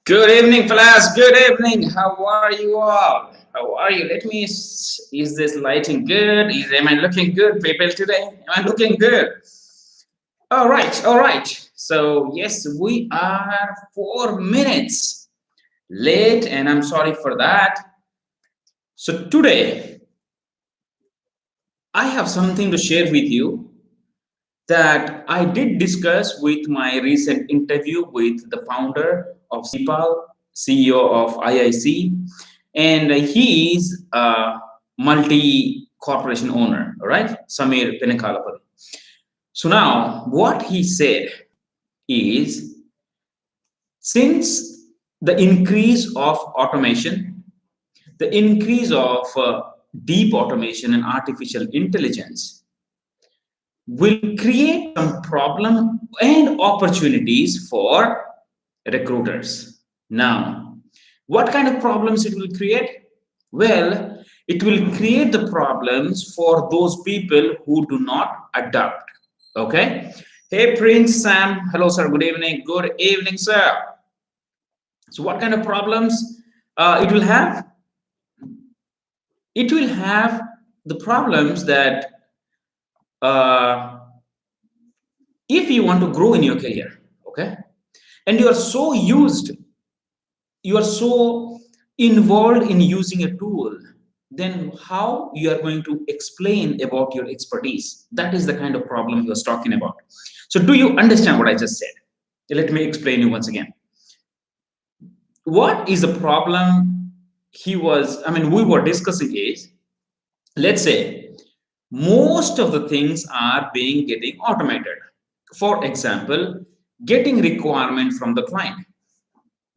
Good evening, fellas. Good evening. How are you all? How are you? Is this lighting good? Am I looking good, people, today? Am I looking good? All right, all right. So, yes, we are 4 minutes late, and I'm sorry for that. So, today, I have something to share with you that I did discuss with my recent interview with the founder of CPAL, CEO of IIC, and he is a multi corporation owner, all right? Samir Penekalapati. So now, what he said is since the increase of automation, the increase of deep automation and artificial intelligence will create some problem and opportunities for recruiters. Now, what kind of problems it will create? Well, it will create the problems for those people who do not adapt. Okay. Hey, Prince Sam. Hello, sir. Good evening. Good evening, sir. So, what kind of problems it will have? It will have the problems that uh, if you want to grow in your career, okay, and you are so involved in using a tool, then how you are going to explain about your expertise? That is the kind of problem he was talking about. So do you understand what I just said? Let me explain you once again. What is the problem we were discussing is, let's say most of the things are getting automated. For example, getting requirement from the client.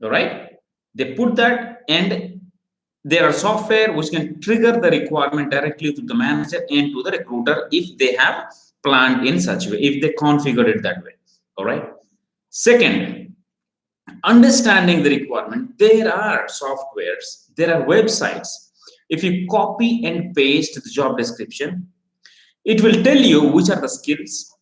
All right, they put that, and there are software which can trigger the requirement directly to the manager and to the recruiter if they have planned in such a way, if they configured it that way. All right. Second, understanding the requirement. There are softwares, there are websites. If you copy and paste the job description, it will tell you which are the skills.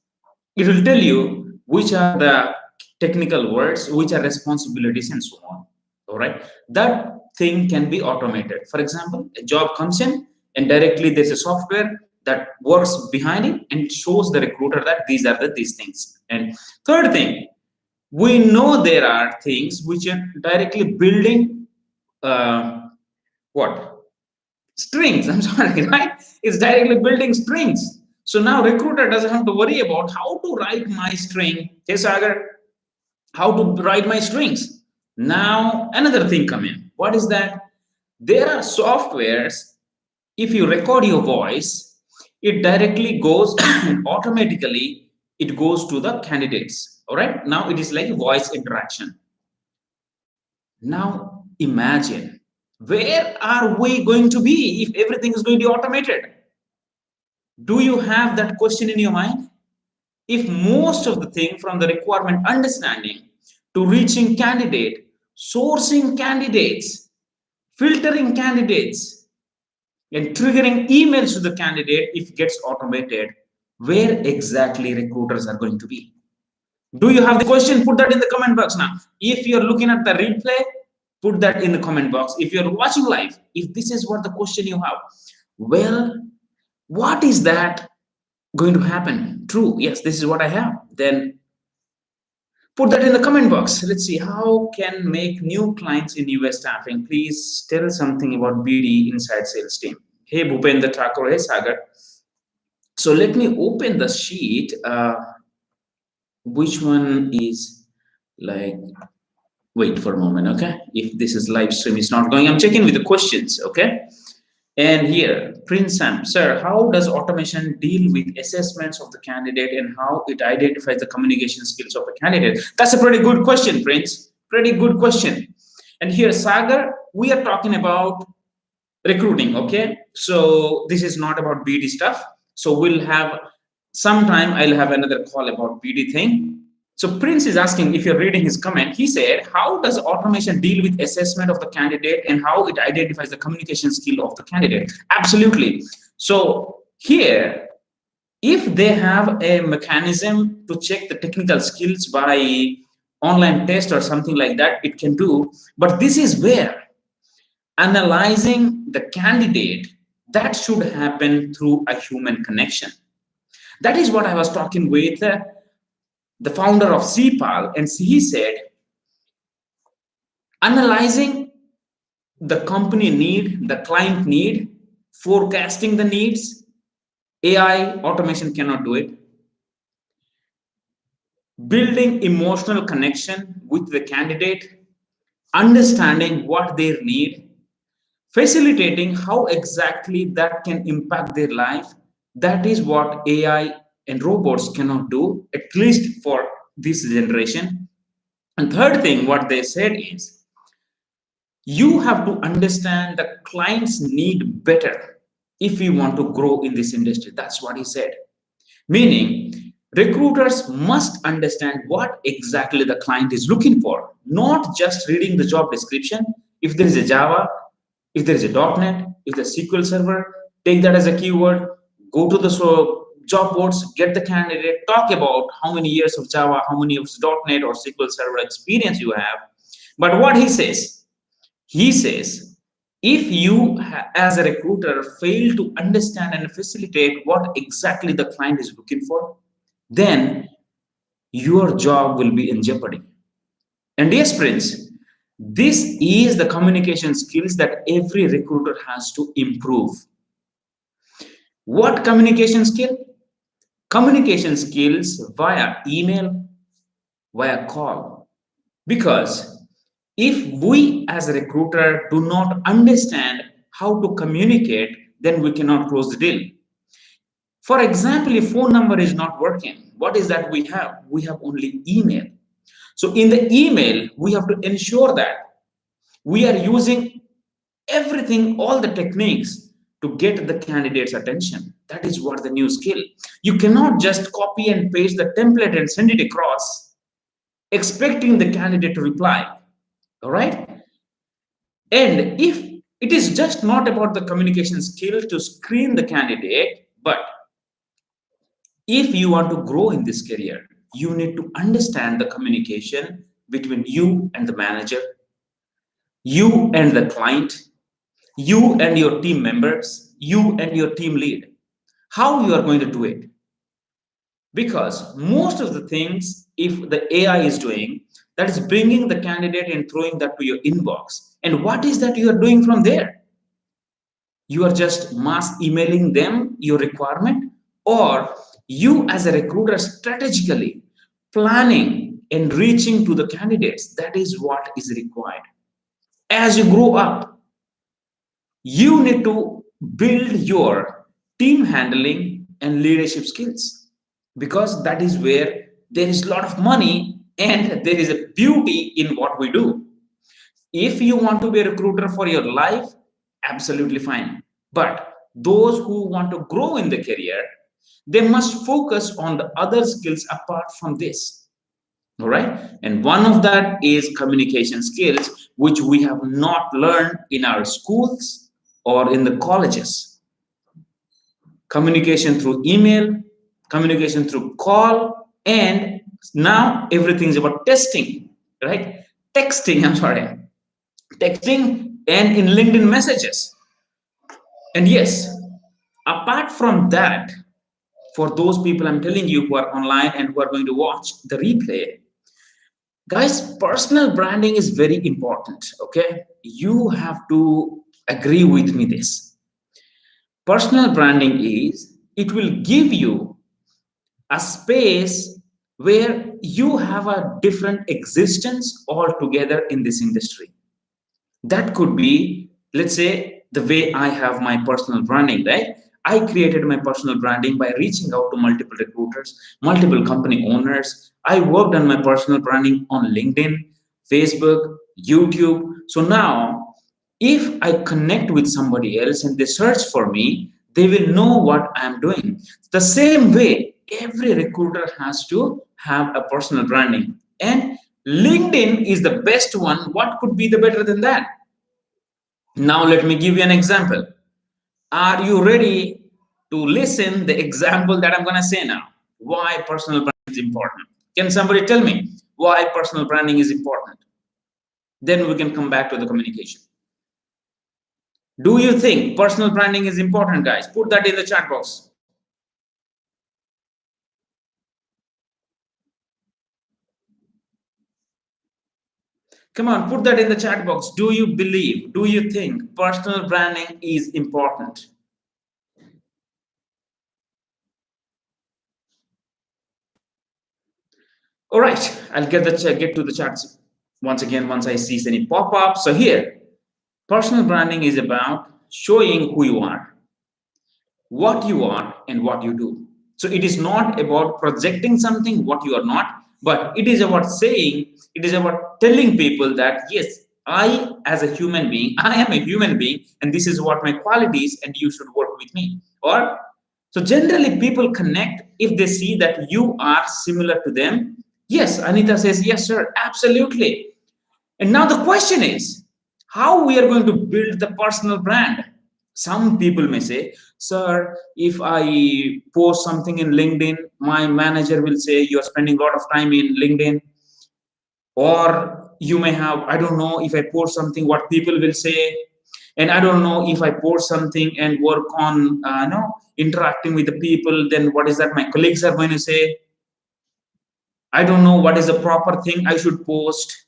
It will tell you which are the technical words, which are responsibilities, and so on. All right. That thing can be automated. For example, a job comes in and directly there's a software that works behind it and shows the recruiter that these are these things. And third thing, we know there are things which are directly building what strings. I'm sorry, right? It's directly building strings. So now recruiter doesn't have to worry about how to write my string. Hey Sagar, how to write my strings. Now another thing come in. What is that? There are softwares. If you record your voice, it directly goes and automatically it goes to the candidates. All right. Now it is like voice interaction. Now imagine, where are we going to be if everything is going to be automated? Do you have that question in your mind? If most of the thing from the requirement understanding to reaching candidate, sourcing candidates, filtering candidates, and triggering emails to the candidate, if it gets automated, where exactly recruiters are going to be? Do you have the question? Put that in the comment box now. If you're looking at the replay, put that in the comment box. If you're watching live, if this is what the question you have, well, what is that going to happen? True, yes, this is what I have. Then put that in the comment box. Let's see, how can make new clients in US staffing? Please tell something about BD inside sales team. Hey Bhupendra Thakur, hey Sagar. So let me open the sheet. Which one is like, wait for a moment, okay? If this is live stream is not going, I'm checking with the questions, okay? And here, Prince Sam, sir, how does automation deal with assessments of the candidate and how it identifies the communication skills of a candidate? That's a pretty good question, Prince. Pretty good question. And here, Sagar, we are talking about recruiting, okay? So this is not about BD stuff. So we'll have sometime I'll have another call about BD thing. So Prince is asking, if you're reading his comment, he said, how does automation deal with assessment of the candidate and how it identifies the communication skill of the candidate? Absolutely. So here, If they have a mechanism to check the technical skills by online test or something like that, it can do. But this is where analyzing the candidate, that should happen through a human connection. That is what I was talking with the founder of CPAL, and he said analyzing the company need, the client need, forecasting the needs, AI automation cannot do it. Building emotional connection with the candidate, understanding what they need, facilitating how exactly that can impact their life. That is what AI and robots cannot do, at least for this generation. And third thing, what they said is you have to understand the client's need better if you want to grow in this industry. That's what he said. Meaning, recruiters must understand what exactly the client is looking for, not just reading the job description. If there is a Java, if there is a .NET, if there's SQL Server, take that as a keyword, go to the job boards, get the candidate, talk about how many years of Java, how many years of .NET or SQL Server experience you have. But what he says, if you, as a recruiter, fail to understand and facilitate what exactly the client is looking for, then your job will be in jeopardy. And yes, Prince, this is the communication skills that every recruiter has to improve. What communication skill? Communication skills via email, via call. Because if we as a recruiter do not understand how to communicate, then we cannot close the deal. For example, if phone number is not working, what is that we have? We have only email. So in the email, we have to ensure that we are using everything, all the techniques to get the candidate's attention. That is what the new skill. You cannot just copy and paste the template and send it across, expecting the candidate to reply. All right. And if it is just not about the communication skill to screen the candidate, but if you want to grow in this career, you need to understand the communication between you and the manager, you and the client, you and your team members, you and your team lead. How you are going to do it? Because most of the things, if the AI is doing, that is bringing the candidate and throwing that to your inbox. And what is that you are doing from there? You are just mass emailing them your requirement, or you as a recruiter strategically planning and reaching to the candidates. That is what is required. As you grow up, you need to build your team handling and leadership skills, because that is where there is a lot of money and there is a beauty in what we do. If you want to be a recruiter for your life, absolutely fine. But those who want to grow in the career, they must focus on the other skills apart from this. All right. And one of that is communication skills, which we have not learned in our schools or in the colleges. Communication through email, communication through call, and now everything is about testing, right? Texting, I'm sorry, texting and in LinkedIn messages. And yes, apart from that, for those people I'm telling you who are online and who are going to watch the replay, guys, personal branding is very important. Okay, you have to agree with me this. Personal branding is, it will give you a space where you have a different existence altogether in this industry. That could be, let's say, the way I have my personal branding, right? I created my personal branding by reaching out to multiple recruiters, multiple company owners. I worked on my personal branding on LinkedIn, Facebook, YouTube. So now, if I connect with somebody else and they search for me, they will know what I'm doing. The same way, every recruiter has to have a personal branding. And LinkedIn is the best one. What could be the better than that? Now, let me give you an example. Are you ready to listen the example that I'm going to say now. Why personal branding is important? Can somebody tell me why personal branding is important? Then we can come back to the communication. Do you think personal branding is important, guys? Put that in the chat box. Come on, put that in the chat box. Do you believe, do you think personal branding is important? All right, I'll get to the charts once again once I see any pop up. So here, personal branding is about showing who you are, what you are, and what you do. So it is not about projecting something what you are not, but it is about saying, it is about telling people that yes, I as a human being, I am a human being, and this is what my qualities, and you should work with me. Or so generally people connect if they see that you are similar to them. Yes, Anita says, yes, sir, absolutely. And now the question is how we are going to build the personal brand. Some people may say, sir, if I post something in LinkedIn, my manager will say you're spending a lot of time in LinkedIn. Or you may have, I don't know, if I post something, what people will say. And I don't know if I post something and work on, interacting with the people, then what is that my colleagues are going to say? I don't know what is the proper thing I should post,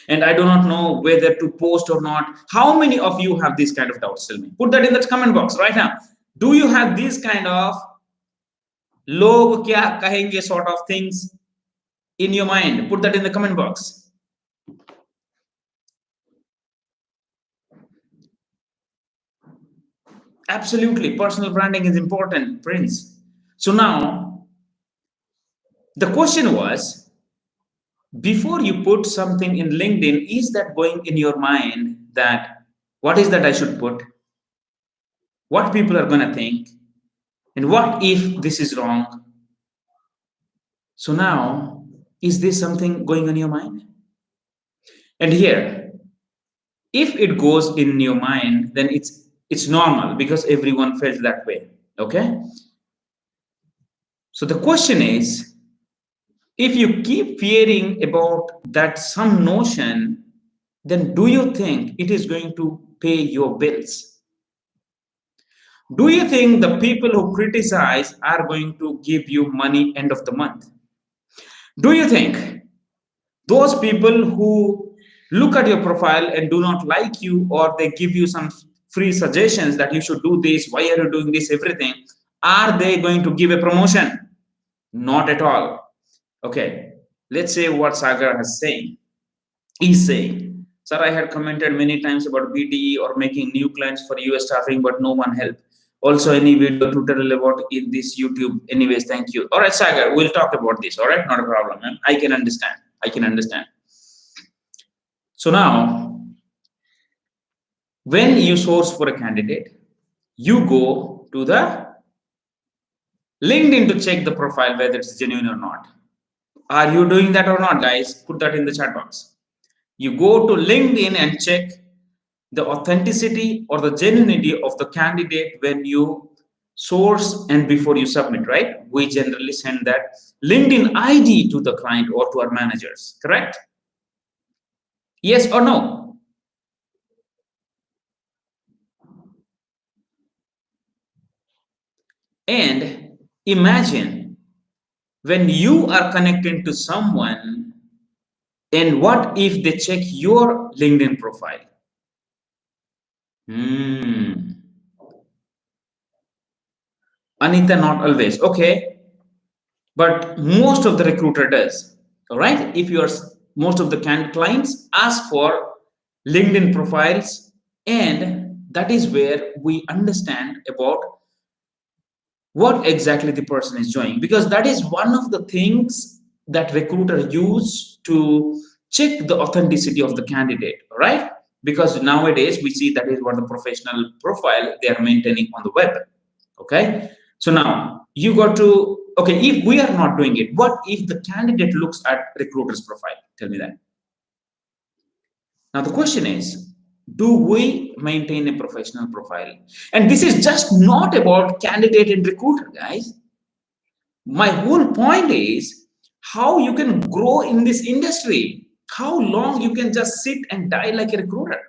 and I do not know whether to post or not. How many of you have these kind of doubts? Tell me. Put that in the comment box right now. Do you have these kind of log kya kahenge sort of things in your mind? Put that in the comment box. Absolutely, personal branding is important, Prince. So now the question was, before you put something in LinkedIn, is that going in your mind that what is that I should put? What people are going to think? And what if this is wrong? So now, is this something going on your mind? And here, if it goes in your mind, then it's normal because everyone felt that way. Okay? So the question is, if you keep fearing about that some notion, then do you think it is going to pay your bills? Do you think the people who criticize are going to give you money end of the month? Do you think those people who look at your profile and do not like you, or they give you some free suggestions that you should do this, why are you doing this, everything, are they going to give a promotion? Not at all. Okay, let's say what Sagar has saying. He's saying, sir, I had commented many times about BTE or making new clients for US staffing, but no one helped. Also, any video tutorial about in this YouTube. Anyways, thank you. All right, Sagar, we'll talk about this. All right, not a problem, man. I can understand. I can understand. So now, when you source for a candidate, you go to the LinkedIn to check the profile whether it's genuine or not. Are you doing that or not, guys? Put that in the chat box. You go to LinkedIn and check the authenticity or the genuinity of the candidate when you source and before you submit, right? We generally send that LinkedIn ID to the client or to our managers, correct? Yes or no? And imagine when you are connecting to someone, and what if they check your LinkedIn profile? Anita, not always. Okay, but most of the recruiter does. All right, if you are, most of the clients ask for LinkedIn profiles, and that is where we understand about what exactly the person is doing, because that is one of the things that recruiter use to check the authenticity of the candidate, right? Because nowadays we see that is what the professional profile they are maintaining on the web. Okay, so now you got to, okay, if we are not doing it, what if the candidate looks at recruiter's profile? Tell me that. Now the question is, Do we maintain a professional profile? And this is just not about candidate and recruiter, guys. My whole point is how you can grow in this industry, how long you can just sit and die like a recruiter.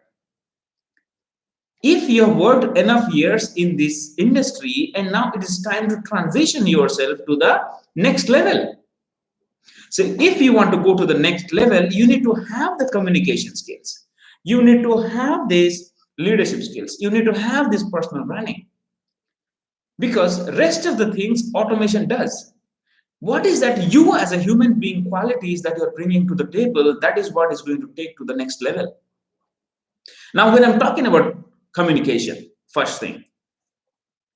If you have worked enough years in this industry and now it is time to transition yourself to the next level. So if you want to go to the next level, you need to have the communication skills. You need to have these leadership skills. You need to have this personal branding, because rest of the things automation does. What is that you as a human being qualities that you're bringing to the table, that is what is going to take to the next level. Now, when I'm talking about communication, first thing,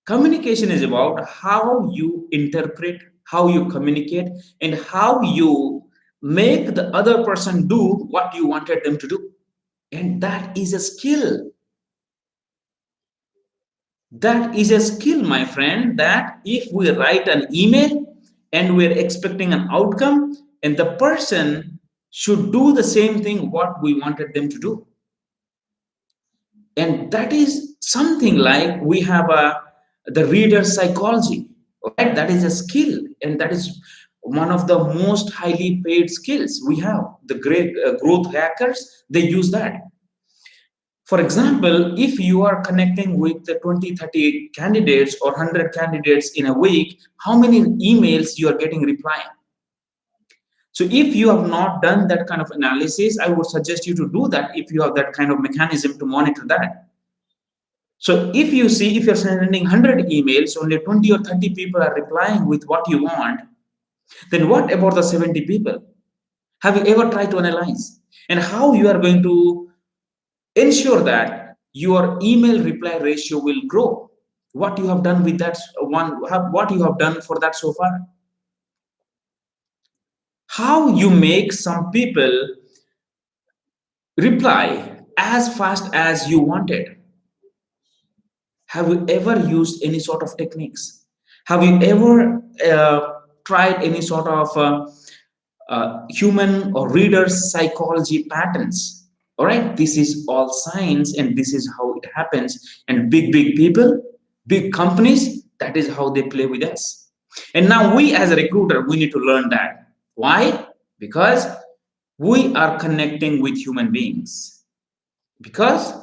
communication is about how you interpret, how you communicate, and how you make the other person do what you wanted them to do. And that is a skill. That is a skill, my friend, that if we write an email and we're expecting an outcome, and the person should do the same thing what we wanted them to do. And that is something like we have a the reader psychology, right? That is a skill, and that is one of the most highly paid skills we have. The great growth hackers, they use that. For example, if you are connecting with the 20, 30 candidates or 100 candidates in a week, how many emails you are getting replying? So if you have not done that kind of analysis, I would suggest you to do that if you have that kind of mechanism to monitor that. So if you see, if you're sending 100 emails, only 20 or 30 people are replying with what you want, then what about the 70 people? Have you ever tried to analyze? And how you are going to ensure that your email reply ratio will grow? What you have done with that one, what you have done for that so far? How you make some people reply as fast as you wanted? Have you ever used any sort of techniques? Have you ever tried any sort of human or reader's psychology patterns? All right, this is all science, and this is how it happens. And big people, big companies, that is how they play with us. And now we as a recruiter, we need to learn that. Why? Because we are connecting with human beings. Because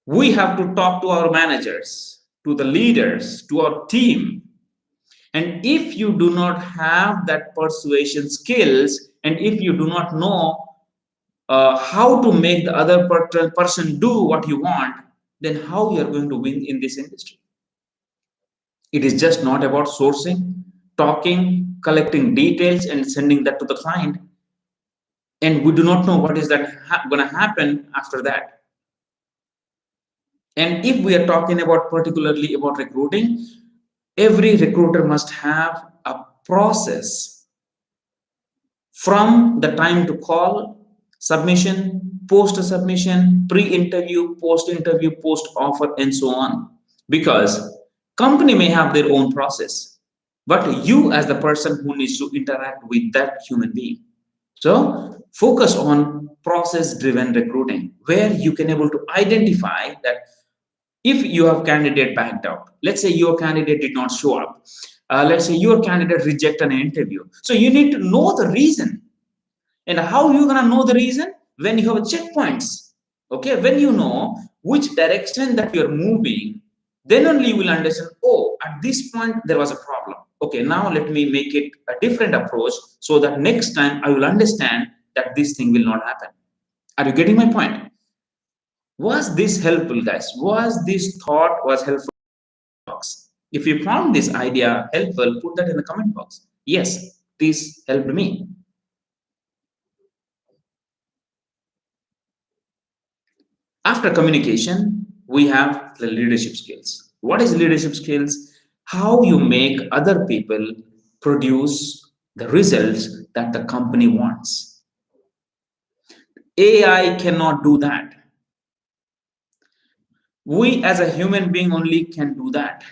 we have to talk to our managers, to the leaders, to our team. And if you do not have that persuasion skills, and if you do not know how to make the other person do what you want, then how you are going to win in this industry? It is just not about sourcing, talking, collecting details, and sending that to the client. And we do not know what is that going to happen after that. And if we are talking about particularly about recruiting, every recruiter must have a process from the time to call, submission, post submission, pre-interview, post-interview, post-offer, and so on. Because company may have their own process, but you as the person who needs to interact with that human being. So focus on process-driven recruiting, where you can able to identify that if you have candidate backed out, let's say your candidate did not show up, let's say your candidate rejected an interview, so you need to know the reason. And how you gonna know the reason? When you have checkpoints. Okay, when you know which direction that you're moving, then only you will understand, oh, at this point there was a problem. Okay, now let me make it a different approach so that next time I will understand that this thing will not happen. Are you getting my point? Was this helpful, guys? Was this thought was helpful? If you found this idea helpful, put that in the comment box. Yes, this helped me. After communication, we have the leadership skills. What is leadership skills? How you make other people produce the results that the company wants. AI cannot do that. We as a human being only can do that.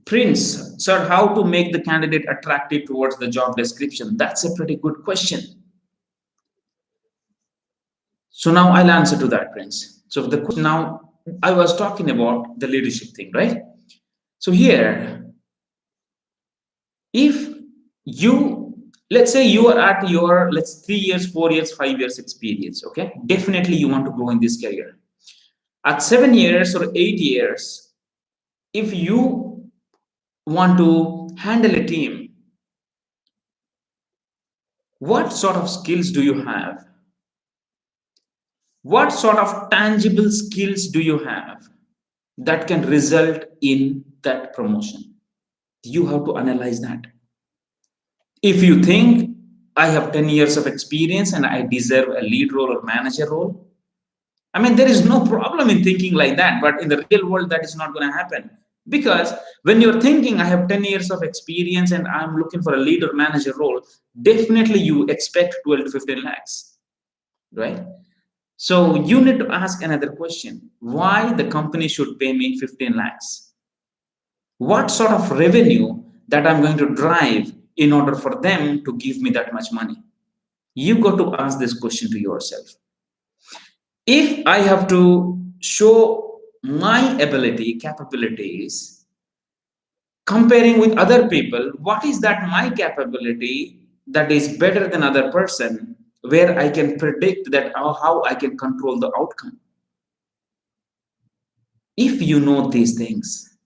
Prince, sir, how to make the candidate attractive towards the job description? That's a pretty good question. So now I'll answer to that, Prince. So the question now, I was talking about the leadership thing, right? So here, if you, let's say you are at your, let's 3 years, 4 years, 5 years experience, okay, definitely you want to grow in this career. At 7 years or 8 years, if you want to handle a team, what sort of skills do you have? What sort of tangible skills do you have that can result in that promotion? You have to analyze that. If you think I have 10 years of experience and I deserve a lead role or manager role, I mean, there is no problem in thinking like that, but in the real world, that is not going to happen. Because when you're thinking, I have 10 years of experience and I'm looking for a lead or manager role, definitely you expect 12 to 15 lakhs, right? So you need to ask another question: why the company should pay me 15 lakhs? What sort of revenue that I'm going to drive in order for them to give me that much money? You got to ask this question to yourself. If I have to show my ability, capabilities, comparing with other people, what is that my capability that is better than other person, where I can predict that how I can control the outcome? If you know these things,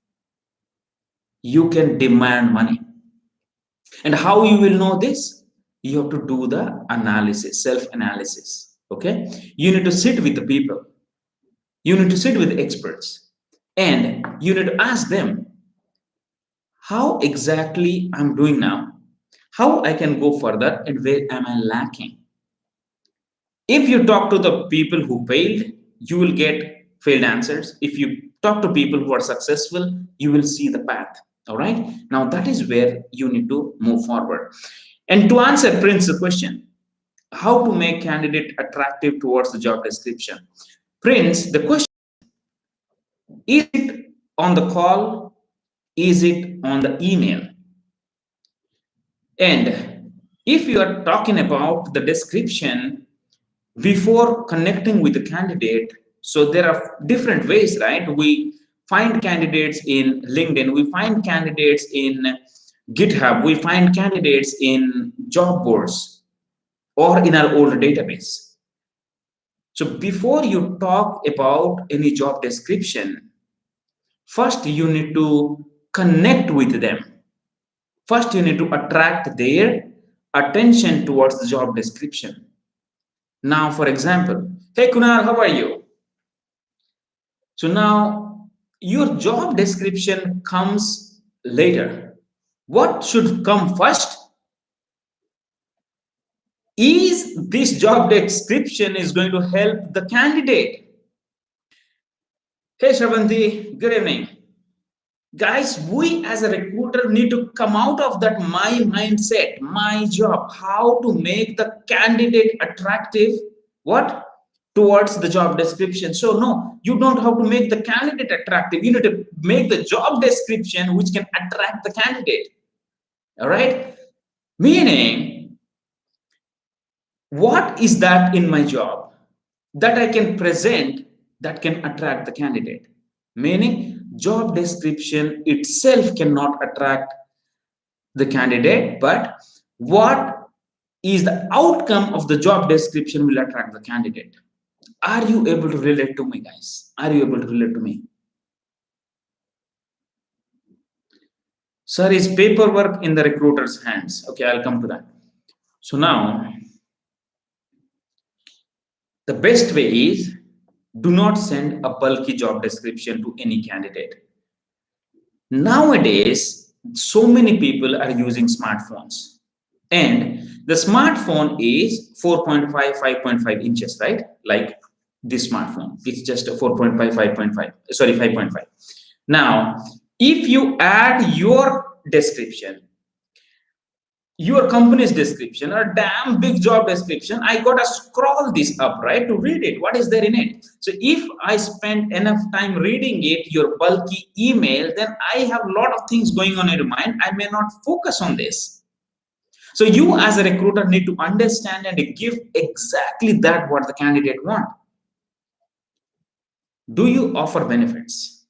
you can demand money. And how you will know this? You have to do the analysis, self analysis. Okay, you need to sit with the people, you need to sit with the experts, and you need to ask them how exactly I'm doing now, how I can go further, and where am I lacking. If you talk to the people who failed, you will get failed answers. If you talk to people who are successful, you will see the path. All right. Now that is where you need to move forward. And to answer Prince's question, how to make candidate attractive towards the job description. Prince, the question is it on the call? Is it on the email? And if you are talking about the description, before connecting with the candidate, so there are different ways, right? We find candidates in LinkedIn, we find candidates in GitHub, we find candidates in job boards or in our old database. So before you talk about any job description, first you need to connect with them. First you need to attract their attention towards the job description. Now, for example, hey Kunal, how are you? So now your job description comes later. What should come first? Is this job description is going to help the candidate? Hey Shravanti, good evening. Guys, we as a recruiter need to come out of that my mindset, my job, how to make the candidate attractive. What? Towards the job description. So no, you don't have to make the candidate attractive. You need to make the job description which can attract the candidate. All right. Meaning, what is that in my job that I can present that can attract the candidate? Meaning, job description itself cannot attract the candidate, but what is the outcome of the job description will attract the candidate. Are you able to relate to me, guys? Are you able to relate to me? Sir, is paperwork in the recruiter's hands? Okay, I'll come to that. So now, the best way is do not send a bulky job description to any candidate. Nowadays, so many people are using smartphones, and the smartphone is 4.5, 5.5 inches, right? Like this smartphone, it's just a 4.5, 5.5, sorry, 5.5. Now, if you add your description, your company's description, a damn big job description, I gotta scroll this up, right, to read it. What is there in it? So if I spend enough time reading it, your bulky email, then I have a lot of things going on in your mind. I may not focus on this. So you as a recruiter need to understand and give exactly that what the candidate want. Do you offer benefits?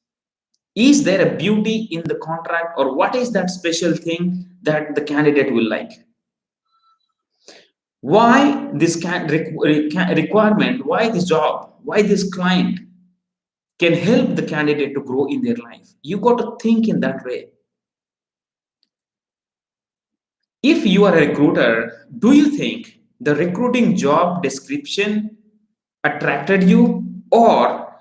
Is there a beauty in the contract, or what is that special thing that the candidate will like? Why this requirement, why this job, why this client can help the candidate to grow in their life? You got to think in that way. If you are a recruiter, do you think the recruiting job description attracted you, or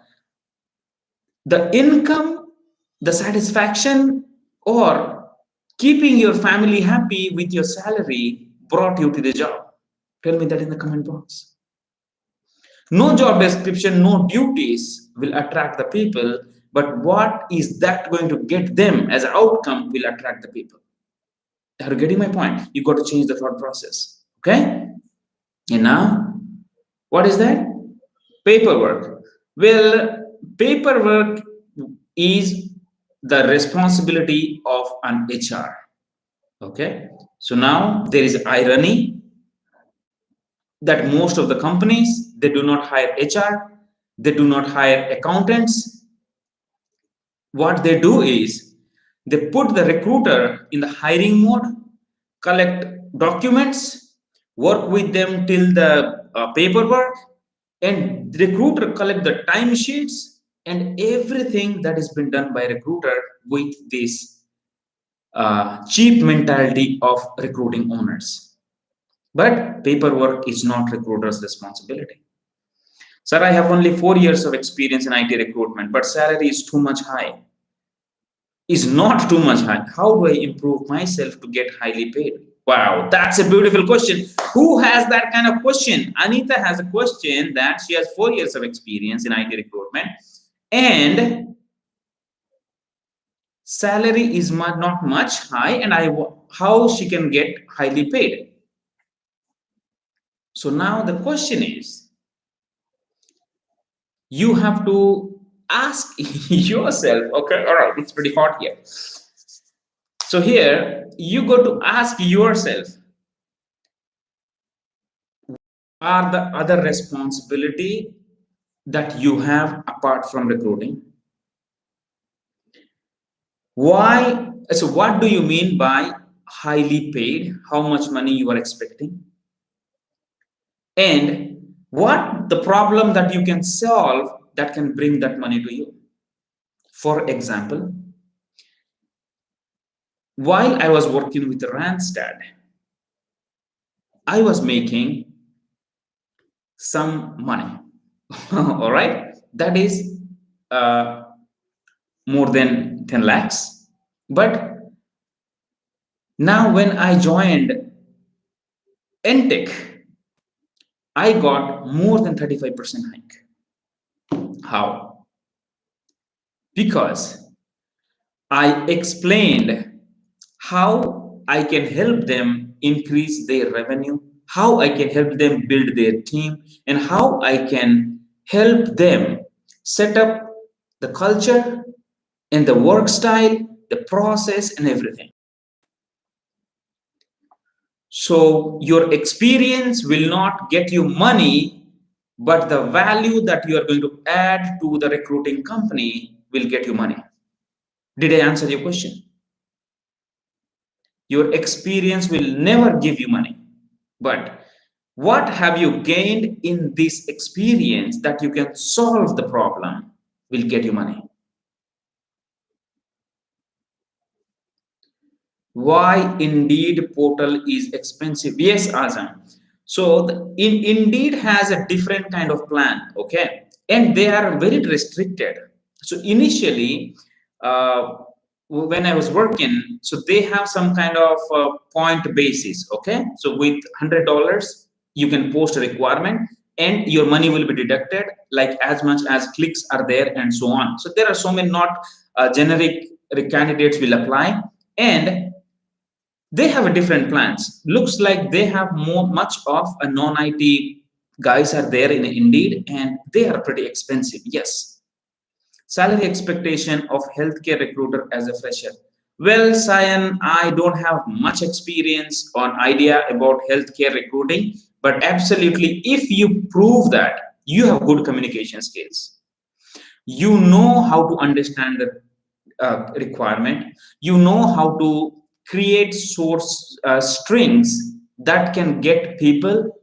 the income, the satisfaction, or keeping your family happy with your salary brought you to the job? Tell me that in the comment box. No job description, no duties will attract the people, but what is that going to get them as an outcome will attract the people. Are you getting my point? You got to change the thought process. Okay? And now, what is that? Paperwork. Well, paperwork is the responsibility of an HR. Okay? So now there is irony that most of the companies they do not hire HR, they do not hire accountants. What they do is they put the recruiter in the hiring mode, collect documents, work with them till the paperwork, and the recruiter collect the timesheets and everything that has been done by recruiter with this cheap mentality of recruiting owners. But paperwork is not recruiter's responsibility. Sir, I have only 4 years of experience in IT recruitment, but salary is too much high. Is not too much high. How do I improve myself to get highly paid? Wow, that's a beautiful question. Who has that kind of question? Anita has a question that she has 4 years of experience in IT recruitment and salary is not much high, and how she can get highly paid. So now the question is, you have to ask yourself, okay, all right, it's pretty hot here. So here you got to ask yourself, are the other responsibility that you have apart from recruiting? Why? So what do you mean by highly paid? How much money you are expecting? And what the problem that you can solve that can bring that money to you? For example, while I was working with Randstad, I was making some money. All right, that is uh, more than 10 lakhs. But now when I joined NTech, I got more than 35% hike. How? Because I explained how I can help them increase their revenue, how I can help them build their team, and how I can help them set up the culture and the work style, the process, and everything. So your experience will not get you money, but the value that you are going to add to the recruiting company will get you money. Did I answer your question? Your experience will never give you money, but what have you gained in this experience that you can solve the problem will get you money. Why Indeed portal is expensive? Yes, Azam. So Indeed has a different kind of plan, okay, and they are very restricted. So initially, uh, when I was working, so they have some kind of point basis, okay. So with $100, you can post a requirement, and your money will be deducted like as much as clicks are there, and so on. So there are so many not generic candidates will apply, and they have a different plans. Looks like they have much of a non-IT guys are there in Indeed, and they are pretty expensive. Yes. Salary expectation of healthcare recruiter as a fresher. Well, Sayan, I don't have much experience on idea about healthcare recruiting, but absolutely, if you prove that you have good communication skills, you know how to understand the requirement, you know how to create source strings that can get people,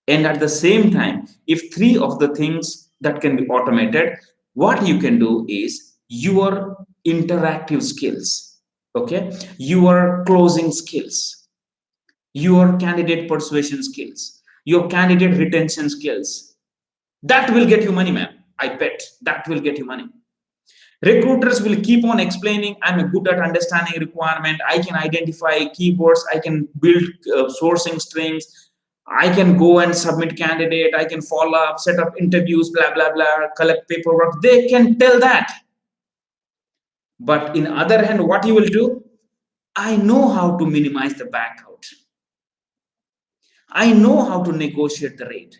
and at the same time, if three of the things that can be automated, what you can do is your interactive skills, okay, your closing skills, your candidate persuasion skills, your candidate retention skills, that will get you money, man. I bet that will get you money. Recruiters will keep on explaining, I'm a good at understanding requirement, I can identify keywords, I can build sourcing strings, I can go and submit candidate, I can follow up, set up interviews, blah blah blah, collect paperwork. They can tell that. But in other hand, what you will do? I know how to minimize the back out. I know how to negotiate the rate.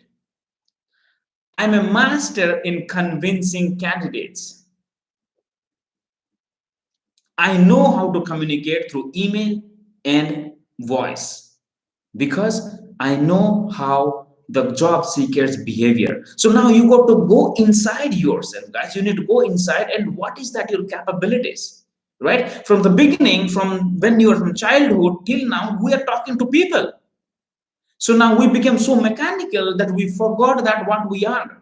I'm a master in convincing candidates. I know how to communicate through email and voice because I know how the job seekers behavior. So now you got to go inside yourself, guys. You need to go inside, and what is that your capabilities, right? From the beginning, from when you are from childhood till now, we are talking to people. So now we became so mechanical that we forgot that what we are.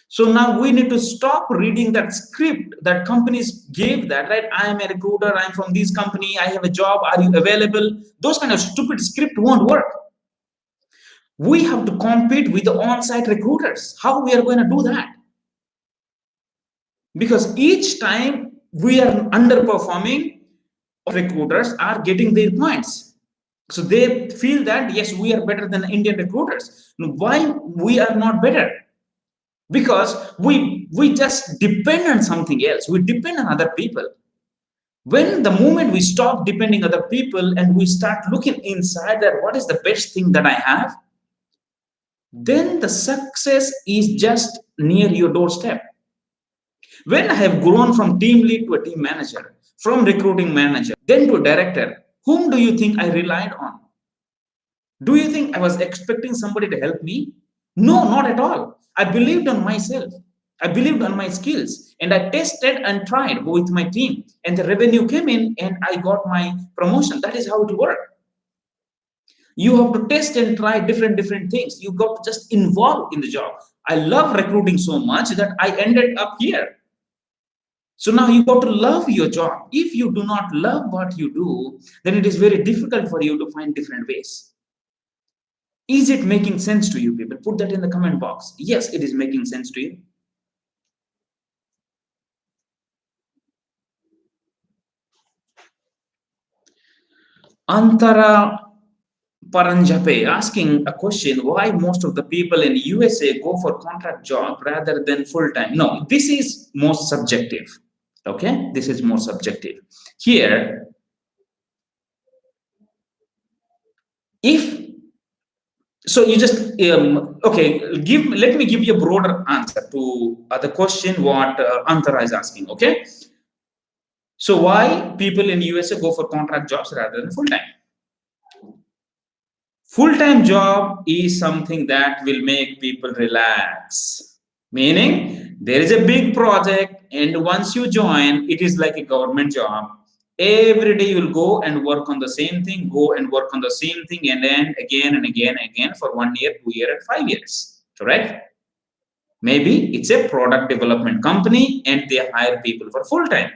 So now we need to stop reading that script that companies gave that, right? I am a recruiter, I'm from this company, I have a job, are you available? Those kind of stupid script won't work. We have to compete with the on-site recruiters. How we are going to do that? Because each time we are underperforming, recruiters are getting their points. So they feel that yes, we are better than Indian recruiters. Why we are not better? Because we just depend on something else, we depend on other people. When the moment we stop depending on other people and we start looking inside that what is the best thing that I have, then the success is just near your doorstep. When I have grown from team lead to a team manager, from recruiting manager then to a director, whom do you think I relied on? Do you think I was expecting somebody to help me? No, not at all. I believed on myself. I believed on my skills and I tested and tried with my team, and the revenue came in and I got my promotion. That is how it works. You have to test and try different things. You got to just involve in the job. I love recruiting so much that I ended up here. So now you got to love your job. If you do not love what you do, then it is very difficult for you to find different ways. Is it making sense to you, people? Put that in the comment box. Yes, it is making sense to you. Antara Paranjape asking a question, why most of the people in USA go for contract job rather than full time? No, this is more subjective. Okay, this is more subjective. Here, if so, you just okay. Let me give you a broader answer to the question what Antara is asking. Okay, so why people in USA go for contract jobs rather than full time? Full-time job is something that will make people relax. Meaning, there is a big project, and once you join, it is like a government job. Every day you'll go and work on the same thing, go and work on the same thing, and then again and again and again for 1 year, 2 years, and 5 years. Correct? Maybe it's a product development company and they hire people for full time.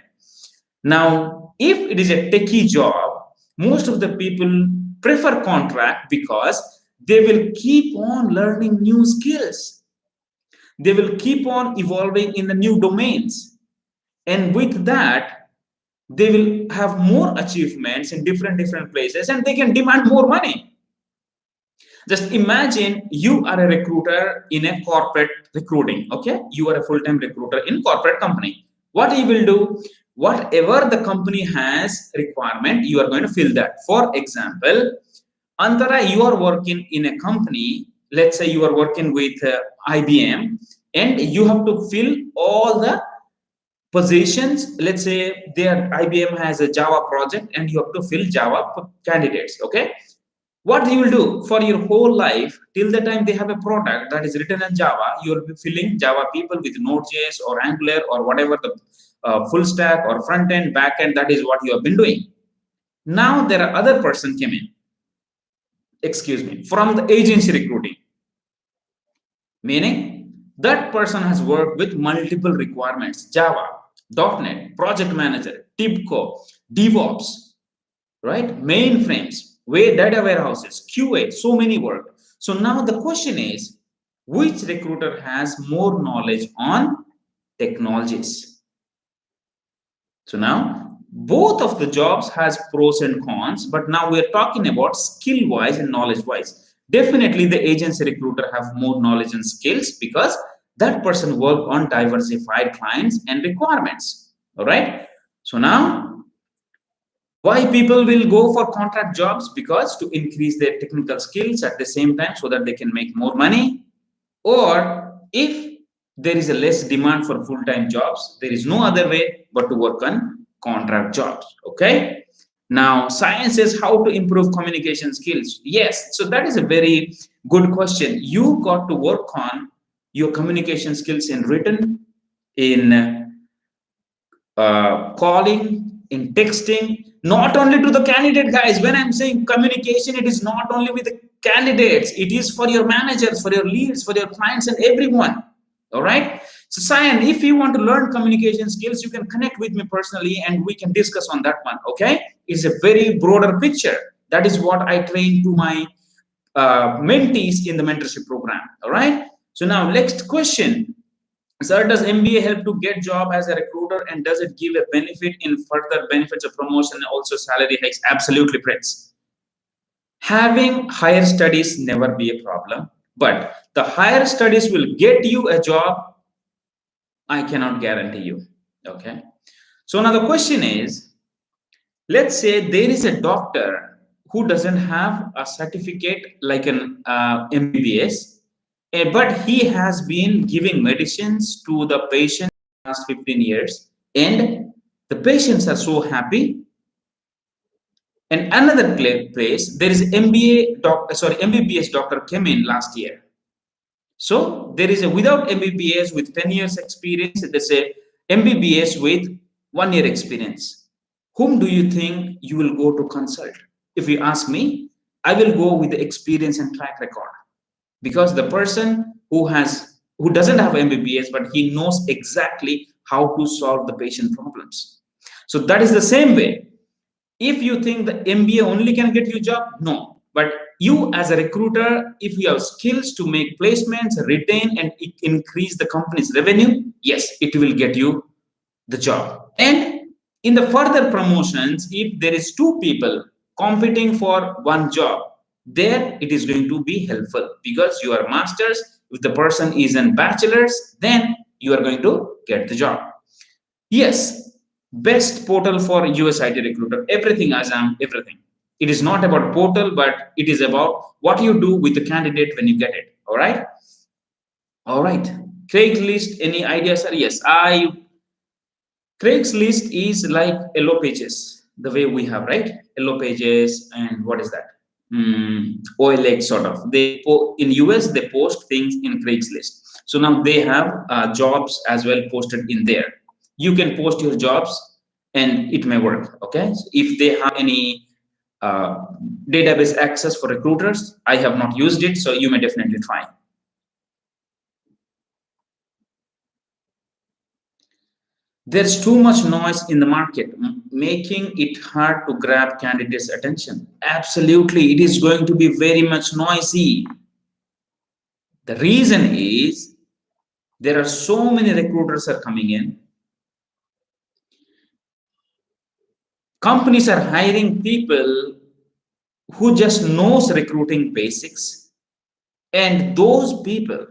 Now, if it is a techie job, most of the people prefer contract because they will keep on learning new skills. They will keep on evolving in the new domains. And with that, they will have more achievements in different places and they can demand more money. Just imagine you are a recruiter in a corporate recruiting, okay? You are a full-time recruiter in corporate company. What you will do, whatever the company has requirement, you are going to fill that. For example, Antara, you are working in a company, let's say you are working with IBM, and you have to fill all the positions. Let's say there IBM has a Java project and you have to fill Java candidates. Okay, what you will do for your whole life till the time they have a product that is written in Java, you will be filling Java people with Node.js or Angular or whatever the full stack or front end, back end. That is what you have been doing. Now there are other person came in, excuse me, from the agency recruiting, meaning that person has worked with multiple requirements: Java, .NET, project manager, TIBCO, DevOps, right? Mainframes, data warehouses, QA, so many work. So now the question is, which recruiter has more knowledge on technologies? So now both of the jobs has pros and cons, but now we're talking about skill wise and knowledge wise. Definitely the agency recruiter have more knowledge and skills because that person work on diversified clients and requirements. All right. So now why people will go for contract jobs? Because to increase their technical skills at the same time so that they can make more money. Or if there is a less demand for full-time jobs, there is no other way but to work on contract jobs. Okay. Now, science says how to improve communication skills. Yes, so that is a very good question. You got to work on your communication skills in written, in calling, in texting, not only to the candidate, guys. When I'm saying communication, it is not only with the candidates, it is for your managers, for your leads, for your clients, and everyone. All right. So, Cyan, if you want to learn communication skills, you can connect with me personally and we can discuss on that one. Okay. It's a very broader picture. That is what I train to my mentees in the mentorship program. All right. So, now, next question. Sir, does MBA help to get job as a recruiter and does it give a benefit in further benefits of promotion and also salary hikes? Absolutely, Prince. Having higher studies never be a problem, but the higher studies will get you a job, I cannot guarantee you. Okay. So now the question is, let's say there is a doctor who doesn't have a certificate like an MBBS, but he has been giving medicines to the patient last 15 years and the patients are so happy. And another place, there is MBA doctor, sorry, MBBS doctor came in last year. So there is a without MBBS with 10 years experience, there's a MBBS with 1 year experience. Whom do you think you will go to consult? If you ask me, I will go with the experience and track record, because the person who doesn't have MBBS but he knows exactly how to solve the patient problems. So that is the same way. If you think the MBA only can get you a job, no. But you as a recruiter, if you have skills to make placements, retain and increase the company's revenue, yes, it will get you the job. And in the further promotions, if there is two people competing for one job, there it is going to be helpful because you are masters. If the person is in bachelor's, then you are going to get the job. Yes, best portal for US IT recruiter. Everything, Azam, everything. It is not about portal, but it is about what you do with the candidate when you get it. All right. All right. Craigslist, any ideas? Sir? Yes, Craigslist is like Yellow Pages, the way we have, right? Yellow Pages, and what is that? OLX sort of. In US they post things in Craigslist. So now they have jobs as well posted in there. You can post your jobs, and it may work. Okay, so if they have any uh, database access for recruiters, I have not used it, so you may definitely try. There's too much noise in the market, making it hard to grab candidates' attention. Absolutely, it is going to be very much noisy. The reason is there are so many recruiters are coming in. Companies are hiring people who just knows recruiting basics, and those people,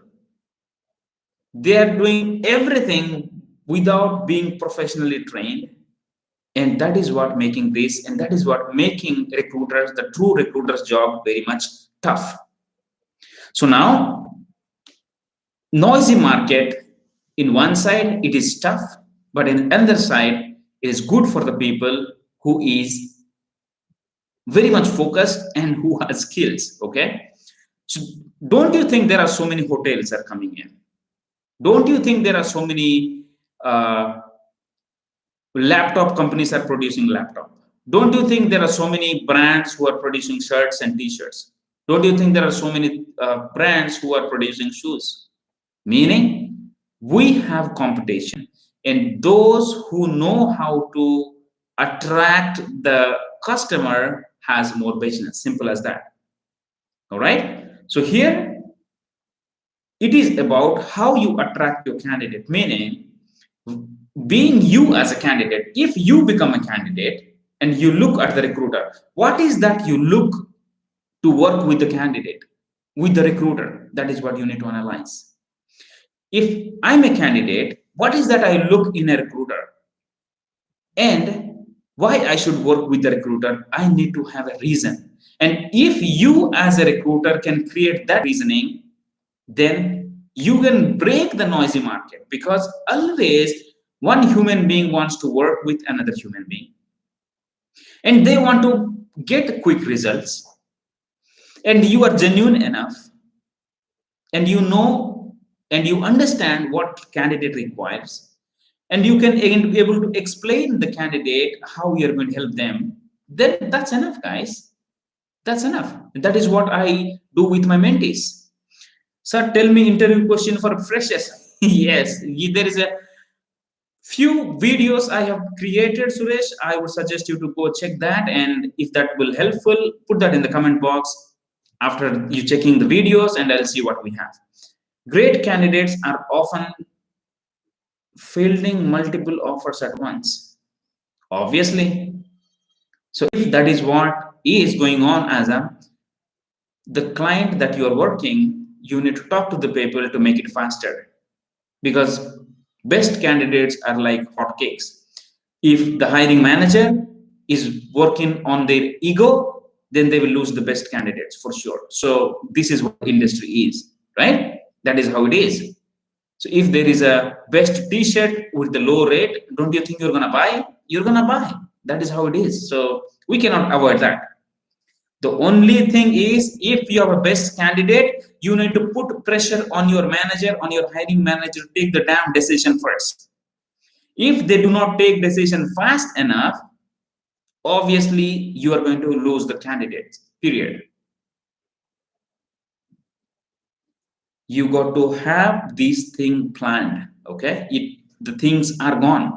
they are doing everything without being professionally trained, and that is what making this, and that is what making recruiters, the true recruiters job, very much tough. So now, noisy market, in one side it is tough, But in another side, it is good for the people who is very much focused and who has skills. Okay, so don't you think there are so many hotels are coming in? Don't you think there are so many laptop companies are producing laptop? Don't you think there are so many brands who are producing shirts and t-shirts? Don't you think there are so many brands who are producing shoes? Meaning, we have competition, and those who know how to attract the customer has more business. Simple as that. All right. So here it is about how you attract your candidate. Meaning, being you as a candidate, if you become a candidate and you look at the recruiter, what is that you look to work with the candidate, with the recruiter? That is what you need to analyze. If I'm a candidate, what is that I look in a recruiter? And why I should work with the recruiter? I need to have a reason. And if you as a recruiter can create that reasoning, then you can break the noisy market, because always one human being wants to work with another human being and they want to get quick results, and you are genuine enough and you know and you understand what candidate requires, and you can again be able to explain the candidate how you're going to help them, then that's enough, guys. That's enough. That is what I do with my mentees. Sir, tell me interview question for freshers. Yes, there is a few videos I have created, Suresh. I would suggest you to go check that, and if that will helpful, put that in the comment box after you checking the videos, and I'll see what we have. Great candidates are often fielding multiple offers at once. Obviously. So if that is what is going on as the client that you are working, you need to talk to the people to make it faster, because best candidates are like hotcakes. If the hiring manager is working on their ego, then they will lose the best candidates for sure. So this is what industry is, right? That is how it is. So if there is a best t-shirt with the low rate, don't you think you're gonna buy? You're gonna buy. That is how it is. So we cannot avoid that. The only thing is, if you have a best candidate, you need to put pressure on your manager, on your hiring manager to take the damn decision first. If they do not take decision fast enough, obviously you are going to lose the candidates. Period. You got to have these things planned. Okay, the things are gone.